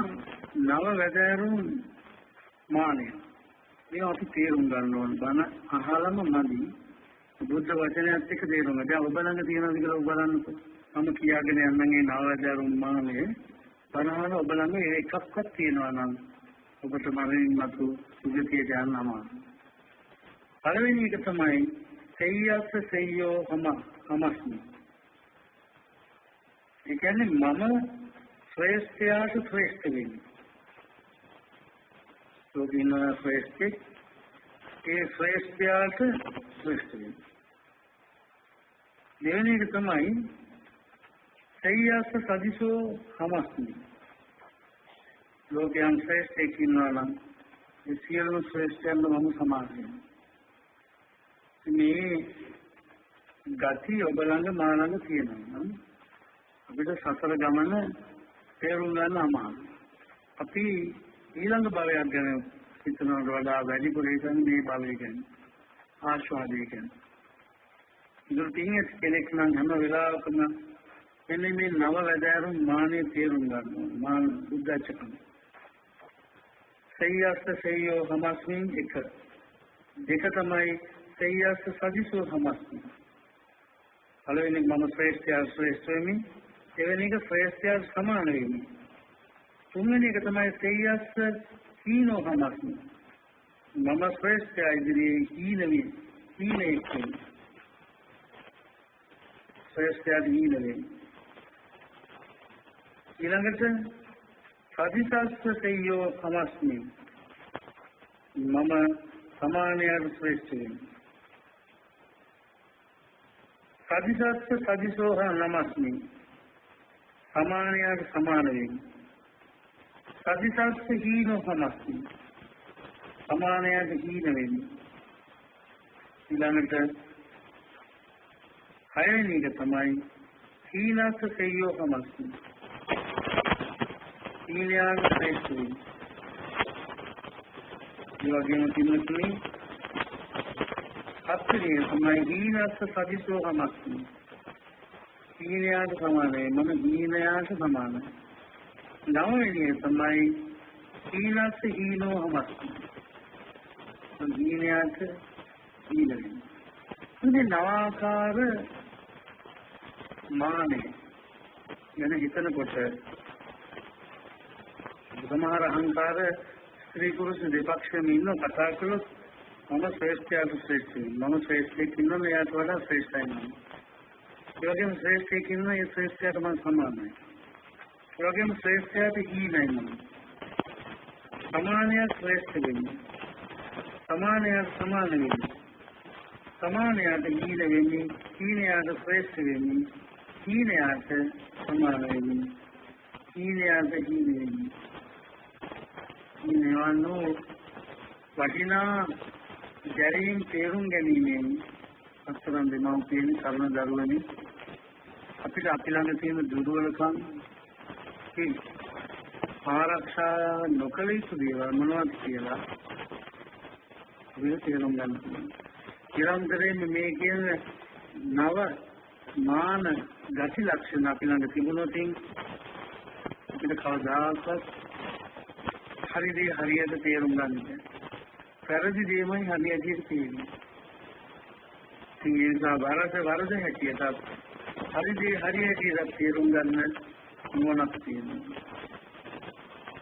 නව වැදෑරුම් මානය. මේ අපි තේරුම් ගන්න ඕන. බණ අහලම මදි. බුද්ධ වචනයත් එක්ක තේරුම් ගන්න. දැන් ඔබ ළඟ තියෙනවද කියලා ඔබ බලන්නකෝ. මම කියාගෙන යන්නේ නව වැදෑරුම් මානය. බණ අහන ඔබ ළඟ එකක්වත් තියෙනවා නම් ඔබට මරණින් මතු සුගතියට යන්න අමාරුයි. පළවෙනි එක තමයි සෙය්‍යස්ස සෙය්‍යෝ හමස්මි. ඒ කියන්නේ මම ශ්‍රේෂ්ඨයාට ශ්‍රේෂ්ඨ වෙන්නේ. සෝදින ශ්‍රේෂ්ඨ ඒ ශ්‍රේෂ්ඨයාට ශ්‍රේෂ්ඨ වෙන්නේ. දෙවෙනි එක තමයි සෙය්‍යස්ස සදිසෝ හමස්මි. ලෝකයන් ශ්‍රේෂ්ඨයෙක් ඉන්නවා නම් ඒ සියලුම ශ්‍රේෂ්ඨයන්ට මම සමාන වෙනවා. මේ ගති ඔබ ළඟ මා ළඟ තියෙනවා. අපිට සසර ගමන තේරුම් ගන්න අමාරුයි. අපි ඊළඟ භවයක් ගැන හිතනවට වඩා වැඩිපුර හිතන්නේ මේ භවය ගැන. ආශාදය ගැන. දුර්තිංගස් කෙනෙක් නම් හැම වෙලාවකම මෙන්න මේ නව වැදෑරුම් මානෙ තේරුම් ගන්නවා. මාන බුද්ධචකම්. සෙය්‍යස්ස සෙය්‍යෝ හමස්මින් එක. දෙක තමයි සෙය්‍යස්ස සදිසෝ හමස්මි. පළවෙනි මම ශ්‍රේෂ්ඨයා ශ්‍රේෂ්ඨ වෙමි. දෙවෙනි එක ශ්‍රේෂ්ඨයා සමාන වෙමි. තුන්වෙනි එක තමයි සෙය්‍යස්ස හීනෝ හමස්මි. මම ශ්‍රේෂ්ඨයා ඉදිරියේ හීනෙමි. හීනෙක් වෙමි. ශ්‍රේෂ්ඨයා හීන වෙමි. ඊළඟට සදිසස්ස සෙය්‍යෝ හමස්මි. මම සමානයට ශ්‍රේෂ්ඨ වෙමි. සදිසස්ස සදිසෝහ නමස්මි. සමානයට සමාන වෙමි. සදිසස්ස හීනෝ හමස්මි. සමානයට හීන වෙමි. ඊළඟට හයවෙනි එක තමයි හීනස්ස සෙය්‍යෝ හමස්මි. හීනයට ශ්‍රේෂ්ඨ වෙමි. ඒ වගේම තිනුතුනි හත්වෙනි තමයි හීනස්ස සදිසෝ හමස්මි. හීනයට සමානයි. මම හීනයට සමානයි. නවවෙනි තමයි හීනස්ස හීනෝ හමස්මි. හීනයට ඊළඟ නවාකාර මානෙ ගැන හිතනකොට සමහර අහංකාර ස්ත්‍රී පුරුෂ දෙපක්ෂෙම ඉන්න කතා කළොත් මම ශ්‍රේෂ්ඨයාට ශ්‍රේෂ්ඨයි මම ශ්‍රේෂ්ඨයෙක් ඉන්නවා එයාට වඩා ශ්‍රේෂ්ඨයි මම ඒ වගේම ශ්‍රේෂ්ඨයෙක් ඉන්නවා ඒ ශ්‍රේෂ්ඨයාට මම සමානයි ඒ වගේම ශ්‍රේෂ්ඨයාට හීනයි මම සමානයක් ශ්‍රේෂ්ඨ වෙන්නේ සමානයක් සමාන වෙන්නේ සමානයට හීන වෙන්නේ හීනයට ශ්‍රේෂ්ඨ වෙන්නේ හීනයට සමාන වෙන්නේ හීනයට හීන වෙන්නේ නිවනෝ වටිනා ජරීම් තේරුම් ගැනීමෙන් අත්තරන් දෙමව්පියන් කරුණ දරුවනි අපිට අපි ළඟ තියෙන දුර්වලකම් ආරක්ෂා නොකළ යුතු දේවල් මොනවද කියලා අපිට තේරුම් ගන්න ඕනේ. නිරන්තරයෙන් මේ කියන නව මාන ගති ලක්ෂණ අපි ළඟ තිබුණොත් අපිට කවදාකවත් හරිදී හරියට තේරුම් ගන්න බැහැ. වැරදි දේමයි හරියට තේරෙන්නේ. සිංහේසා වරද හැටියට හරිදී හරියට තේරුම් ගන්න මොනක් තියෙනවා.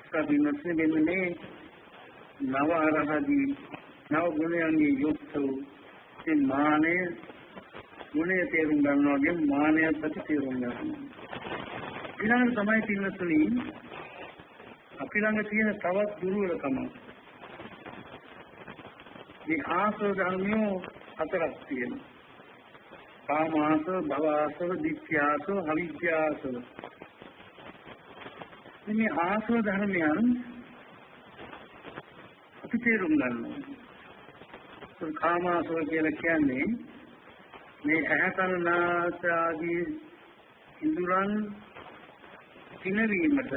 සබිනස්සේ මෙන්නේ නව ආරහදී නව ගුණයන්ගේ යුක්ත වූ මානෙ ගුණය තේරුම් ගන්නවා වගේ මානය ප්‍රති තේරුම් ගන්නවා. ඊළඟට තමයි පින්නතුනි අපි ළඟ තියෙන තවත් දුර්වලකම මේ ආශ්‍රව ධර්මියෝ හතරක් තියෙනවා. කාම ආශ්‍රව, භව ආශ්‍රව, ditthya ආශ්‍රව, අවිද්‍යා ආශ්‍රව. මේ ආශ්‍රව ධර්මයන් අපි තේරුම් ගන්නවා. කාම ආශ්‍රව කියලා කියන්නේ මේ ඇහැ කන නාසය ආදී ඉන්ද්‍රයන් පිනවීමට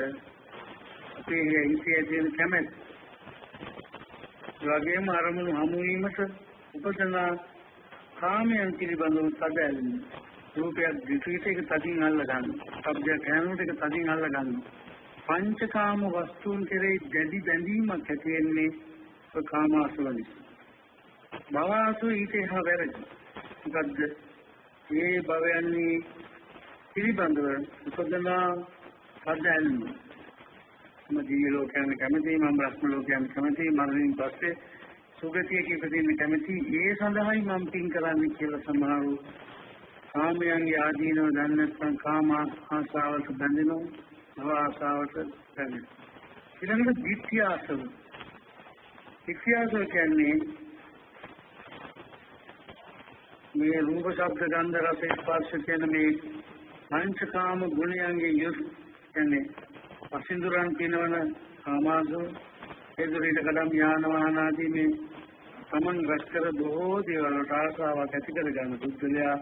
අපේ හිතේ තියෙන කැමැත්ත වගේම අරමුණු හමු වීමට උපදන කාමයන් පිළිබඳව සැදැල්ම රූපයක් දිටිට එක තදින් අල්ල ගන්න. ශබ්දයක් ඇහෙනකොට එක තදින් අල්ල ගන්න. පංචකාම වස්තුන් කෙරෙහි දැඩි බැඳීමක් ඇති වෙන්නේ කාම ආශ්‍රව නිසා. භව ආශ්‍රව ඊට එහා වැරදි. මොකද්ද? මේ භවයන්හි පිළිබඳව උපදන සැදැල්ම මම දිව්‍ය ලෝකයන් කැමති මම බ්‍රහ්ම ලෝකයන් කැමති මරණින් පස්සේ සුගතියක ඉපදෙන්න කැමති ඒ සඳහායි මම පින් කරන්නේ කියලා සමහරව කාමයන්ගේ ආදීනව දන්නේ නැත්නම් කාම ආශාවට බැඳෙනවා භව ආශාවට බැඳෙනවා ඊළඟට ditthya ආශ්‍රව කියන්නේ මේ රූප ශබ්ද ගන්ධ රස ස්පර්ශ කියන මේ පංචකාම ගුණයන්ගේ යුත් කියන්නේ අසින්දුරන් කියනවන කාමාසෝ එදිරිට කඩම් යාන වාහන ආදී මේ තමන් රැස්කර බොහෝ දේවල් ආශාවක් ඇති කර ගන්න පුද්ගලයා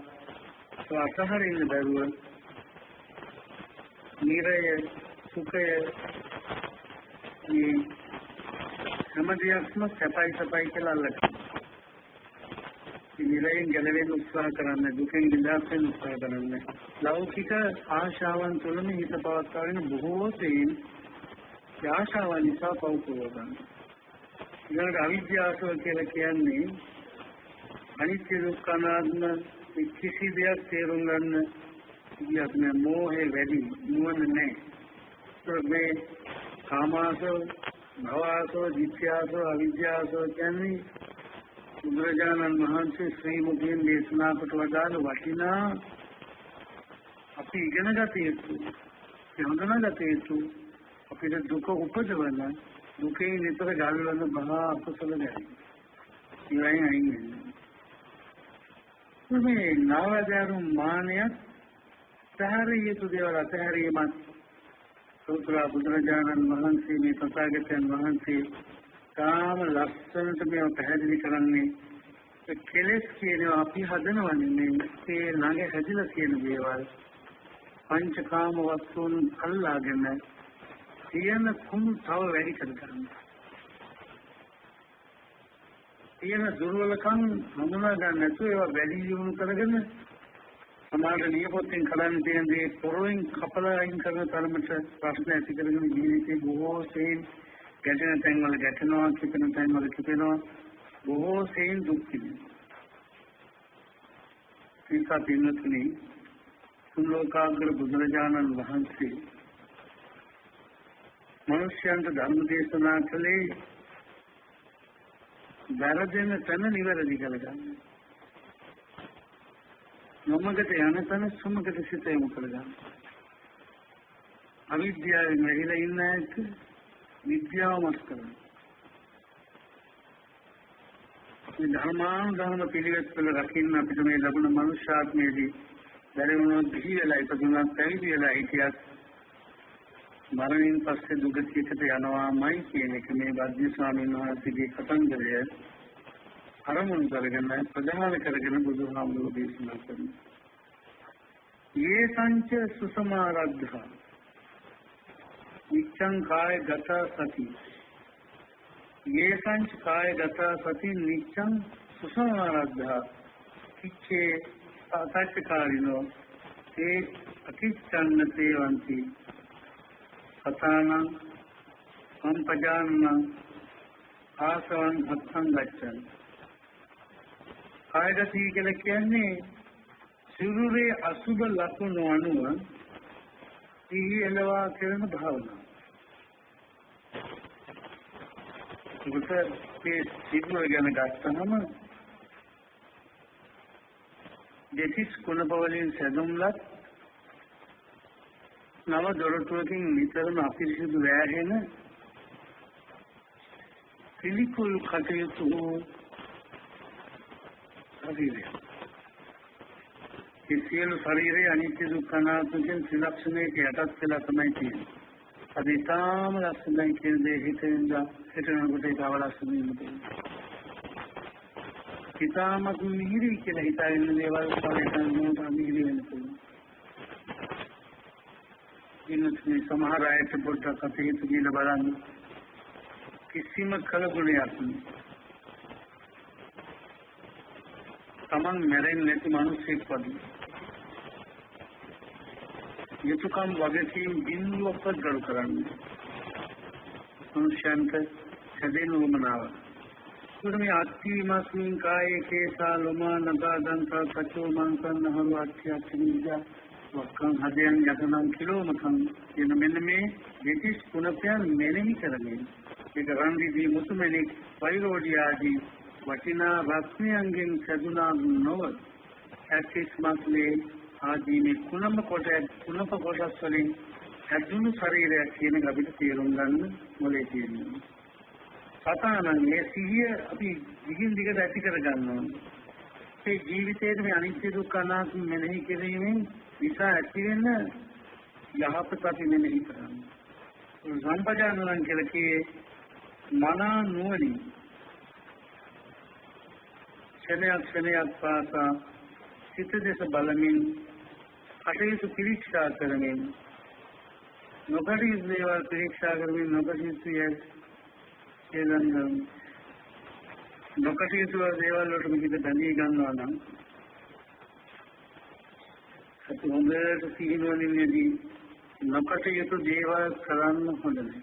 අසහරින්න බැරුව නිරය සුඛය මේ සමදියක්ම සපයි කියලා අල්ලගන්න. නිරයෙන් ගැලවෙන්න උත්සාහ කරන්න දුකෙන් නිදහස් වෙන්න උත්සාහ කරන්න ලෞකික ආශාවන් තුළම හිත පවත්වාගෙන බොහෝ සෙයින් ආශාවන් නිසා පවතුව ගන්න. ඊළඟට අවිද්‍යාව කියලා කියන්නේ අනිත්‍ය දුක්ඛ අනාත්ම කිසි දෙයක් තේරුම් ගන්න ඉතියක් නෑ මෝහේ වැඩි නුවණ නෑ. මේ කාමාසව භවසව ditthyaසව අවිද්‍යාසව කියන්නේ බුදුරජාණන් වහන්සේ ශ්‍රී මුඛයෙන් දේශනා කොට වදාළ වටිනා අපි ඉගෙන ගත යුතු හඳුනාගත යුතු අපිට දුක උපදවන දුකේ නිතර ගල්වන මහා අකුසල ගැයි. ඉවයින් අයින් වෙනවා. මේ නවදරු මානයක් සහරිය යුතු දේවල් අතහැරීමත් සෝත්‍රා බුදුරජාණන් වහන්සේ මේ තථාගතයන් වහන්සේ කාම ලක්ෂණට මේව පැහැදිලි කරන්නේ කෙලෙස් කියනවා අපි හදනවනේ මේ ළඟ හැදිලා තියෙන දේවල් පංචකාම වස්තුන් අල්ලාගෙන තියෙන කුණු තව වැඩි කරගන්න. තියෙන දුර්වලකම් හඳුනා ගන්න නැතුව ඒවා වැඩි දියුණු කරගෙන සමාජ නියපොත්තෙන් කලන් තියෙන දේ පොරොයින් කපලා අයින් කරන තරමට ප්‍රශ්න ඇති කරගෙන ජීවිතේ බොහෝ සෙයින් ගැටෙන තැන්වල ගැටෙනවා කිපෙන තැන්වල කිපෙනවා බොහෝ සෙයින් දුක් විඳිනවා. सीता पिන්නතුනි सुलोकाग्र बुදුරජාණන් වහන්සේ मनुष्यන්ට ධර්ම දේශනා කළේ වැරදෙන තැන නිවැරදි කරගන්න. නොමගට යන තැන සුමගට සිත යොමු කරගන්න. අවිද්‍යාවෙන් වැහිලා ඉන්න ඇත්ත විද්‍යාව මත කරගන්න. මේ ධර්මානුධර්ම පිළිවෙත් වල රකින්න අපිට මේ ලැබුණ මනුෂ්‍යාත්මයේදී බැරි වුණොත් දිවි වෙලා ඉපදුණත් පැවිදි වෙලා හිටියත් මරණයෙන් පස්සේ දුගතියකට යනවාමයි කියන එක මේ වද්‍ය ස්වාමීන් වහන්සේගේ කතන්දරය අරමුණු කරගෙන ප්‍රධාන කරගෙන බුදුහාමුදුරුවෝ දේශනා කරනවා. ये संच सुसमारब्ध नित्यं कायगत सति ये संच कायगत सति नित्यं सुसमारब्ध किच्चे सातचकारिनो ते अकिच्ඡन्नते वन्ति कथानां संपजाननं आसवं भक्तं गच्छन् कायगति කියලා කියන්නේ සිරුරේ අසුබ ලක්ෂණ අනුව සිහියලවා කරන භාවනාව. ඒකේ සිරුර ගැන ගත්තහම දෙතිස් කුණපවලින් සැදුම්ලත් නව දොරටුවකින් නිතරම අපිරිසිදු වැහෙන පිළිකුල් කටයුතු ශරීරය. ඒ සියලු ශරීරයේ අනිත්‍ය දුක්ඛ අනාත්ම කියන ත්‍රිලක්ෂණයක යටත් වෙලා තමයි තියෙන්නේ. අද ඊටාම ලක්ෂණයි කියන දේ හිතෙන්ද හිතනකොට ඒක අවලස්සන වෙනවා. ඊටාමත් මිහිරි කියලා හිතාගෙන දේවල් පරිසම්මත මිහිරි වෙනවා. इनमें समार आए थे बोलता कभी तुझे लबड़ा किसी में कलगुने आती तमाम मेरे नेति मनुष्य पद ये तो काम वजह से बिंदु पर गड़ कराने मनुष्यांत सदैव वो मनावा तो में आती मासूम काय के सालोमा नगा दंता कचो मांसा नहरु आती आती जा वक्कं हदेन यतनं किलोमथं කියන මෙන්න මේ දෙතිස් කුණපයන් මෙනෙහි කරගෙන ඒක රන්දිදී මුතුමැණික් වෛරෝඩිය ආදී වටිනා රත්නයන්ගෙන් සැදුනා නොව ඇතිස් මස්ලේ ආදී මේ කුණප කොටස් වලින් ඇදුණු ශරීරයක් කියන අපිට තේරුම් ගන්න මොලේ තියෙනවා. සතානන් මේ සිහිය අපි දිගින් දිගට ඇති කර ගන්න ඕනේ. ඒ ජීවිතයේ මේ අනිත්‍ය දුක්ඛ අනාත්ම මෙනෙහි කිරීමෙන් විසා ඇති වෙන යහපත අපි මෙනෙහි කරන්න. සම්පජානනං කියලා කියේ මන නුවණින් ක්ෂණයක් පාසා සිත දෙස බලමින් කටයුතු පිළික්ෂා කරමින් නොකඩිස් දේවල් පිළික්ෂා කරමින් නොකඩිස් කියලන් නොකඩිස් දේවල් වලට මිහිද බැඳී ගන්නවා නම් අපි හොඳට සිහිනුවණින්දී නොකටයුතු දේවල් කරන්න හොඳ නැහැ.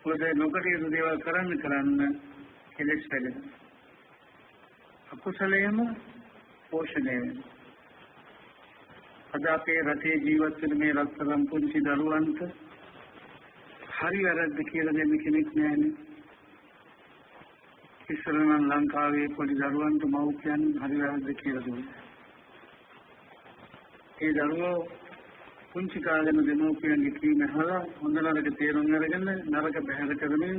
මොකද නොකටයුතු දේවල් කරන්න කෙලෙස් වැඩෙනවා. අකුසලයේම පෝෂණය වෙනවා. අද අපේ රටේ ජීවත් වෙන මේ රත්තරන් පුංචි දරුවන්ට හරි වැරද්ද කියලා දෙන්න කෙනෙක් නැහැනේ. ඉස්සර නම් ලංකාවේ පොඩි දරුවන්ට මව්පියන් හරි වැරද්ද කියලා දුන්නා. ඒ දරුවෝ පුංචි කාලේම දෙමව්පියන්ගේ කීම අහලා හොඳ නරක තේරුම් අරගෙන නරක බැහැර කරමින්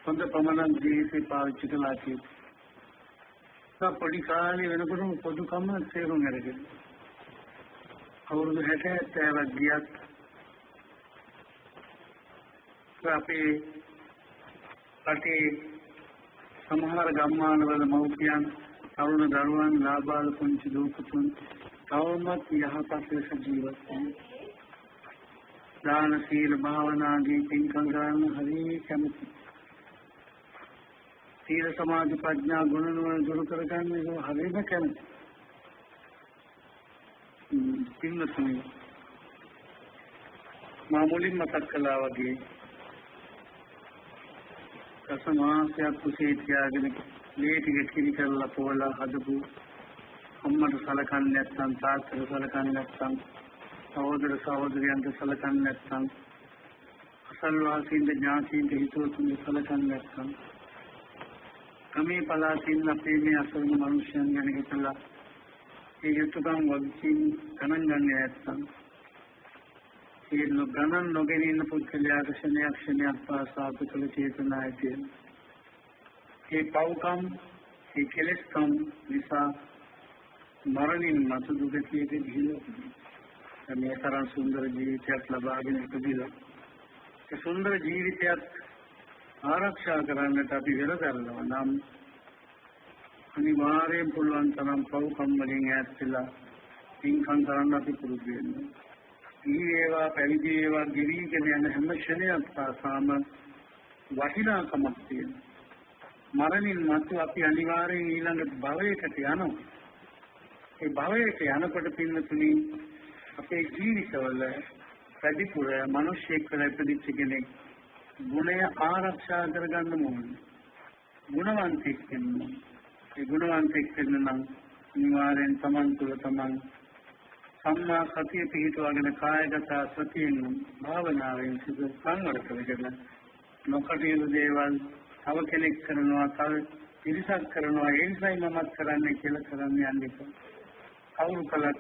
හොඳ පමණක් ජීවිතේ පාවිච්චි කළා කියලා. පොඩි කාලේ වෙනකොටම පොදුකම තේරුම් අරගෙන අවුරුදු 60ක් ගියත් අපේ රටේ සමහර ගම්මානවල මව්පියන් තරුණ දරුවන් ලාබාල පුංචි දූපතුන් තවමත් යහපත් ලෙස ජීවත් වෙනවා. දාන සීල භාවනාදී පින්කම් ගන්න හරි කැමති. සීල සමාධි ප්‍රඥා ගුණ නුවණ දුරු කරගන්න ඒක හරිම කැමති. පින්වත්නි මාමුලින් මතක් කළා වගේ කසමාසයක් කුසේ තියාගෙන මේ ටික කිරි කරලා පොවලා හදපු අම්මට සලකන්නේ නැත්නම් තාත්තට සලකන්නේ නැත්නම් සහෝදර සහෝදරියන්ට සලකන්නේ නැත්නම් අසල්වාසීන්ට ඥාතීන්ට හිතවතුන්ට සලකන්නේ නැත්නම් කමේ පලාතින් අපේ මේ අසල්ම මනුෂ්‍යයන් ගැන හිතලා ඒ යුතුයකම් වගකීම් ගණන් ගන්නේ නැත්නම් ඒ ගණන් නොගෙන ඉන්න පුද්ගලයාට ක්ෂණයක් පාසා අපතල චේතනා ඇති ඒ පව්කම් ඒ කෙලෙස්කම් නිසා මරණින් මතු දුකේට ගිහිලා මේ තරම් සුන්දර ජීවිතයක් ලබාගෙන ඉපදිලා ඒ සුන්දර ජීවිතයක් ආරක්ෂා කරන්නට අපි වෙර කරනවා නම් අනිවාර්යෙන් පුළුවන් තරම් පව්කම් වලින් ඈත් වෙලා පින්කම් කරන්න අපි පුරුදු වෙනවා. ඊවේවා පැවිදි වේවා ගිවිගෙන යන හැම ක්ෂණයක් පාසාම වටිනාකමක් තියෙනවා. මරණින් මතු අපි අනිවාර්යෙන් ඊළඟ භවයකට යනවා. ඒ භවයට යනකොට පින්නතුනි අපේ ජීවිතවල වැඩිපුර මිනිස්සෙක් වෙලා ඉපදිච්ච කෙනෙක් ගුණය ආරක්ෂා කරගන්න ඕනේ. ගුණවන්තෙක් වෙන්න. ඒ ගුණවන්තෙක් වෙන්න නම් අනිවාර්යෙන් තමන් තුළ තමන් සම්මා සතිය පිහිටුවාගෙන කායගත සතියෙන් භාවනාවෙන් සිදු සංවර කරගෙන නොකඩේල දේවල් තව කෙනෙක් කරනවා තව පිරිසක් කරනවා ඒ නිසායි මමත් කරන්නේ කියලා කරන්නේ යන්නේ. කවුරු කළත්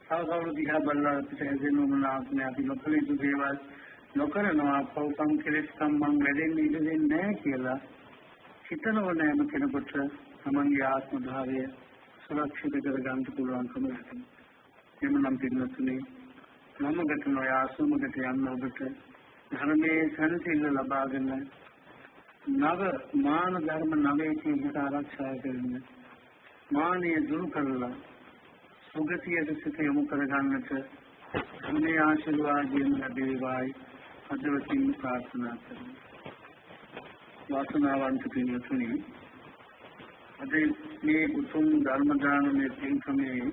තව කවුරු දිහා බලලා අපිට හැදෙන්නම නැහැ අපි නොකළ යුතු දේවල් නොකරනවා පව්කම් කෙලෙස්කම් මං වැඩෙන්නේ ඉඳ දෙන්නේ නැහැ කියලා හිතනව නෑම කෙනෙකුට තමන්ගේ ආත්ම භාවය සුරක්ෂිත කරගන්න පුළුවන්කම ලැබෙනවා. එමනම් පින්නතුනේ මම ගතන ආසුමකට යන්න ඔබට ධර්මයේ සැනසෙල්ල ලබාගෙන නව මාන ධර්ම නවයකින් හිත ආරක්ෂා කරගෙන මානය දුරු කරලා සුගතියට සිත යොමු කරගන්නට මේ ආශිර්වාදයෙන් ලැබේවායි අදවසින් ප්‍රාර්ථනා කරමි. වාසනාවන්ත පින්වතුනි අද මේ උතුම් ධර්ම දානමය පින්කමේ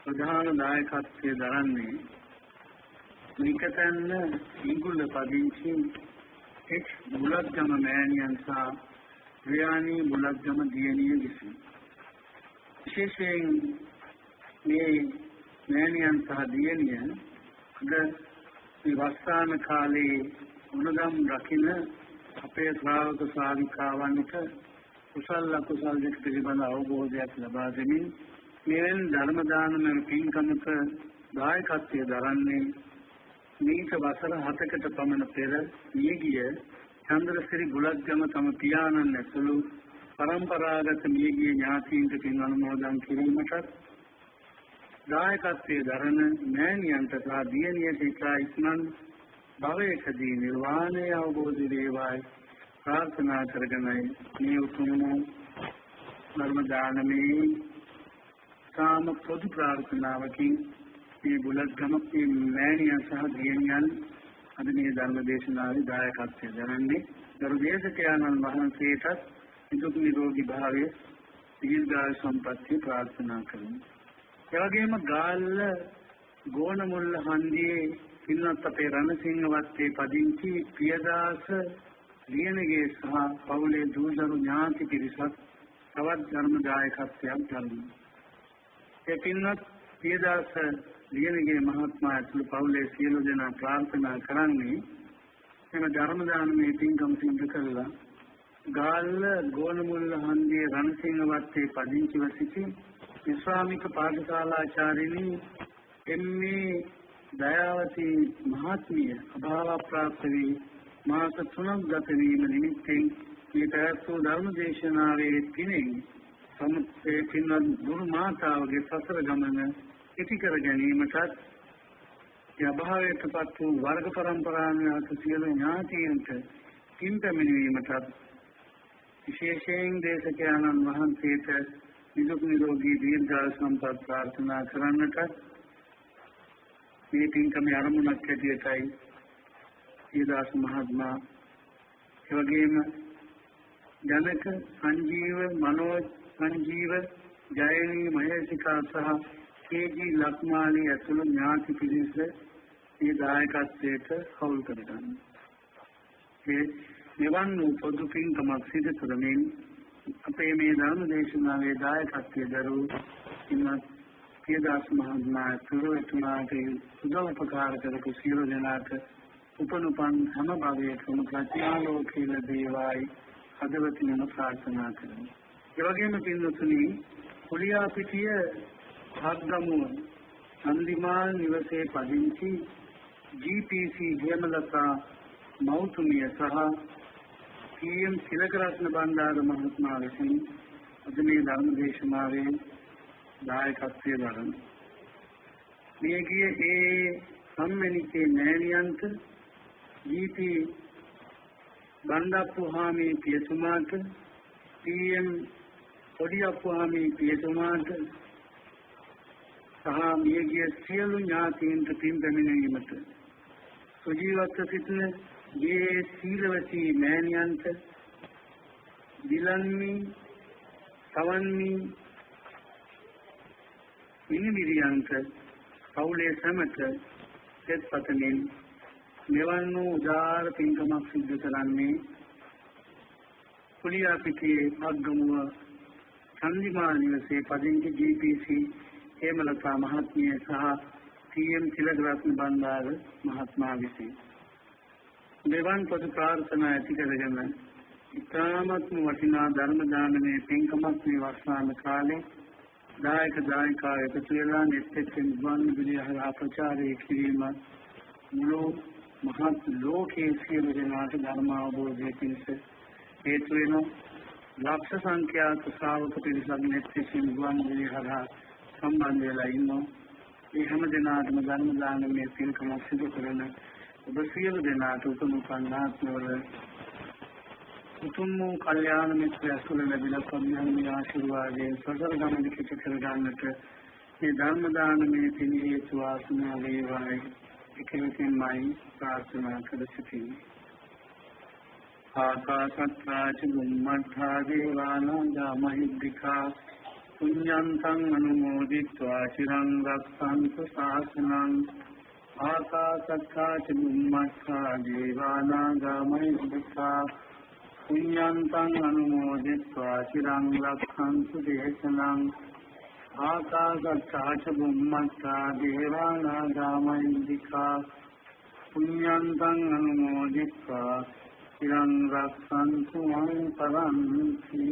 ප්‍රධාන දායකත්වයේ දරන්නේ නිකතන්න ඊගුල්ල පදිංචි එච් බුලත්ගම මෑණියන් සහ රියානී බුලත්ගම දියණිය විසින් විශේෂයෙන් මේ මෑණියන් සහ දියණිය අද මේ වස්සාන කාලේ උනදම් රකින්න අපේ ශ්‍රාවක ශ්‍රාවිකාවන්ට කුසල අකුසල දෙක පිළිබඳ අවබෝධයක් ලබා දෙමින් මෙවන් ධර්ම දානමය පින්කමක දායකත්වයේ දරන්නේ මේක වසර 7කට පමණ පෙර මියගිය චන්ද්‍රසිරි බුලත්ගම තම පියාණන් ඇතුළු පරම්පරාගත මියගිය ඥාතීන්ට පින් අනුමෝදන් කිරීමටත් දායකත්වයේ දරන මෑණියන්ට සහ දියණියට ඉක්මන් භවයකදී නිර්වාණය අවබෝධ වේවායි ප්‍රාර්ථනා කරගෙනයි මේ උතුම් ධර්ම දානමේ සාම පොදු ප්‍රාර්ථනාවකින් මේ බුලත්ගම මෑණියන් සහ දියණියන් අද මේ ධර්ම දේශනාවේ දායකත්වයෙන් දරන්නේ ගරු දේශකයන්න් වහන්සේටත් නිදුක් නිරෝගී භාවය දීර්ඝායු සම්පන්නිය ප්‍රාර්ථනා කරමි. ඒ වගේම ගාල්ල ගෝනමුල්ල හන්දියේ පින්වත් අපේ රණසිංහ වත්තේ පදිංචි පියදාස ලියනගේ සහ පවුලේ දූදරු ඥාති පිරිසක් තවත් ධර්ම දායකත්වයක් ගන්නවා. ඒ පින්වත් පියදාස ලියනගේ මහත්මයා ඇතුළු පවුලේ සියලු දෙනා ප්‍රාර්ථනා කරන්නේ එම ධර්ම දානමය පින්කම් සිදු කළා ගාල්ල ගෝනමුල්ල හන්දියේ රණසිංහ වත්තේ පදිංචිව සිටි ඉස්ලාමික පාඨශාලාචාර්යිනී එම්.ඒ. දයාවති මහත්මිය අභාව ප්‍රාප්ත වී මාස 3ක් ගත වීම නිමිත්තෙන් මේ පැවැත්වූ ධර්ම දේශනාවේ පිණින් සමුත්තේ පින්වත් ගුරු මාතාවගේ සසර ගමන ඉති කර ගැනීමටත් අභාවයටපත් වූ වර්ග පරම්පරාවන්ට සියලු ඥාතීන්ට පින් පැමිණීමටත් විශේෂයෙන් දේශකයන්න් වහන්සේට නිදුක් නිරෝගී දීර්ඝායු සම්පත් ප්‍රාර්ථනා කරන්නට මේ පින්කමේ ආරම්භයක් ඇටියටයි ඊදාස් මහත්මයා එවැගේම ජනක සංජීව මනෝජ් සංජීව ජයනී මහේසිකා සහ කේ.ජී. ලක්මාලි ඇතුළු ඥාති පිරිස මේ දායකත්වයට හවුල් කරගන්නවා. ඒ නිවන් වූ පොදු පින්කමක් සිදු කරමින් අපේ මේ ධර්ම දේශනාවේ දායකත්වයේ දරූ श्रीमद प्रियदास महात्मा पुरोहितनाथ उदोपकार करके शिरोजनाथ उपनुपन हम भावे प्रमुखालोकील देवाय अदवती नम प्रार्थना करें योगे में पिंडुनी कुलिया पिटिय भागमु अंदिमाल निवसे पदिंची जीपीसी हेमलता मौतुमिय सह पीएम तिलकरत्न भंडार महात्मा विषय अजमेर धर्मदेश मारे दायकत्व धर्म मेघिए ए सम्मनि के नैनियंत जीपी बंडापुहामी पियतुमात पीएम ओडियापुहामी पियतुमात सहा मेघिए सियलु ඥාතීන් පින්පැමිණීමට සුජීවත්ව සිටින ये शीलवती मैनियंत दिलन्मी सवन्मी इनिमिरियंत कौले समत सेत्पतनी मेवन्नु उदार पिंकमक सिद्ध कराने कुलिया पिथे अग्गमुव संधिमा निवसे पदिंची जीपीसी हेमलता महात्म्य सह पीएम तिलकरत्न भंडार महात्मा विषय देवान पद प्रार्थना ऐसी करगन इतामत्म वटिना धर्म दानने पिंकमत्म वर्षान काले दायक दायिका एकत्वेला नित्य विद्वान विजय प्रचारे किरीम मूलो महत् लोके सियलजनाथ धर्मावबोधे पिंस हेतुएन लक्ष संख्यात श्रावक पिंसग नित्य विद्वान विजय संबंधेला इन्नो ये हम जनाथ धर्म दान में पिंकमक सिद्ध करना बसियल देनाथ उपनुपन्नाथ कुटुंब कल्याण मित्र असुल लबिला कल्याण में आशीर्वाद सदर गम लिखित करगानट ये धर्म दान में तिन हेतु आसना लेवाय इकलते माई प्रार्थना करती आकाशत्ताच गुम्मठा देवानां महिद्दिका पुण्यन्तं अनुमोदित्वा चिरं रक्षन्तु शासनं आकाशत्ताच गुम्मठा देवानां पुण्यन्तं अनुमोदित्वा चिरं रक्षन्तु देशनं आकाशत्ताच गुम्मठा देवानां पुण्यन्तं अनुमोदित्वा चिरं रक्षन्तु मां परन्ति।